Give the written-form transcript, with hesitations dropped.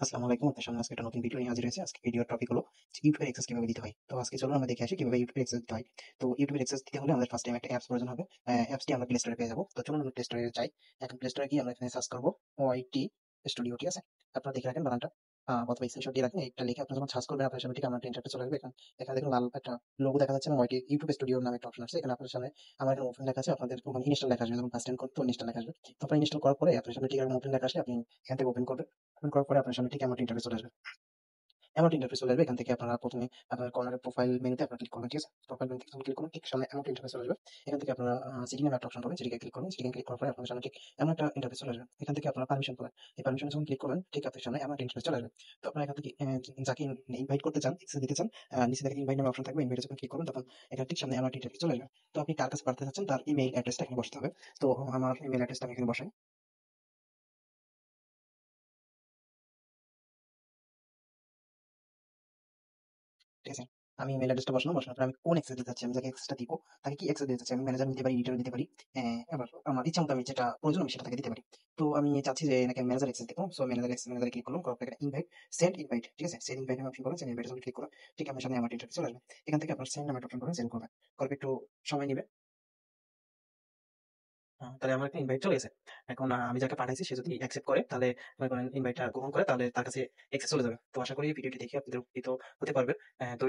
আসসালামু আলাইকুম। আপনার সামনে আজকে একটা নতুন ভিডিও নিয়ে হাজির হয়েছি। আজকে ভিডিওর টপিক হলো যে ইউটিউবের অ্যাক্সেস কিভাবে দিতে হয়। তো আজকে চলুন আমরা দেখে আসি কিভাবে ইউটিউবের অ্যাক্সেস দিতে হয়। তো ইউটিউবের অ্যাক্সেস দিতে হলে আমাদের ফার্স্ট টাইম একটা অ্যাপস প্রয়োজন হবে। অ্যাপসটি আমরা প্লে স্টোরে পেয়ে যাবো। তো চলুন আমরা প্লে স্টোরে যাই। এখন প্লে স্টোরে গিয়ে আমরা এখানে সার্চ করবো ওআইটি স্টুডিও, ঠিক আছে? আপনারা দেখে রাখেন বানানটা অথবা স্ক্রিনশট দিয়ে রাখেন। এটা লিখে আপনারা যখন সার্চ করবেন আপনার সামনে ঠিক আমার একটা ইন্টারফেস চলে আসবে। এখানে দেখুন লাল একটা লোগো দেখা যাচ্ছে এবং ওআইটি ইউটিউব স্টুডিও নামে একটা অপশন আছে। এখানে আপনার সামনে আমার এখানে ওপেন লেখা আছে, আপনাদের ওখানে ইনস্টল লেখা আসবে। যখন ফার্স্ট টাইম করতে ইনস্টল লেখা আসবে। তো আপনারা ইনস্টল করার পরে আপনার সামনে ঠিক এরকম ওপেন লেখা আসলে আপনি এখান থেকে ওপেন করবেন। ওপেন করার পরে আপনার সামনে ঠিক এমন একটা ইন্টারফেস চলে আসবে। অ্যামাউন্ট ইন্টারফেস চলে আসবে। এখান থেকে আপনারা ১ম এ আপনার কর্নারের প্রোফাইল মেনুতে আপনারা ক্লিক করবেন, ঠিক আছে? প্রোফাইল মেনু থেকে যখন ক্লিক করবেন ঠিক সামনে অ্যামাউন্ট ইন্টারফেস চলে আসবে। এখান থেকে আপনারা সেটিং নামে একটা অপশন পাবেন, সেটিকে ক্লিক করবেন। সেটিকে ক্লিক করার পরে আপনার সামনে ঠিক এমন একটা ইন্টারফেস চলে আসবে। এখান থেকে আপনারা পারমিশন পাবেন। এই পারমিশনে যখন ক্লিক করবেন ঠিক আপনার সামনে এমন একটা ইন্টারফেস চলে আসবে। তো আপনারা এখান থেকে যাকে ইনভাইট করতে চান, অ্যাক্সেস দিতে চান, নিচে দেখেন ইনভাইট নামে অপশন থাকবে। ইনভাইটে যখন ক্লিক করবেন তখন এখানে ঠিক সামনে এমন একটা ইন্টারফেস চলে আসবে। তো আপনি কার কাছে পাঠাতে চাচ্ছেন তার ইমেইল অ্যাড্রেসটা এখানে বসাতে হবে। তো আমার ইমেইল অ্যাড্রেসটা আমি এখানে বসাই। ঠিক আছে? আমি ইমেইল অ্যাড্রেসটা বসালাম। বসানোর পরে আমি কোন অ্যাক্সেস দিতে চাচ্ছি, আমি যাকে অ্যাক্সেসটা দিব, তাকে কি অ্যাক্সেস দিতে চাচ্ছি। আমি ম্যানেজার দিতে পারি, এডিটর দিতে পারি। আবার আমার ইচ্ছা মতো আমি যেটা প্রয়োজন আমি সেটা তাকে দিতে পারি। তো আমি চাচ্ছি যে এনাকে ম্যানেজার অ্যাক্সেস দিব। সো ম্যানেজারে ক্লিক করলাম। করার পরে এখানে ইনভাইট, সেন্ড ইনভাইট, ঠিক আছে? সেন্ড ইনভাইট নামে অপশন করবেন। সেন্ড ইনভাইটে যখন ক্লিক করবেন, ঠিক আপনার সামনে আমার ইন্টারফেস চলে আসবে। এখান থেকে আপনার সেন্ড নামে একটা অপশন করবেন, সেন্ড করবেন। করার পর একটু সময় নিবে। তাহলে আমার একটা ইনভাইট চলে গেছে। এখন আমি যাকে পাঠাইছি সে যদি অ্যাকসেপ্ট করে তাহলে মনে করেন ইনভাইটটা গ্রহণ করে তাহলে তার কাছে অ্যাক্সেস চলে যাবে। তো আশা করি ভিডিওটি দেখে আপনাদের উপকৃত হতে পারবেন। তো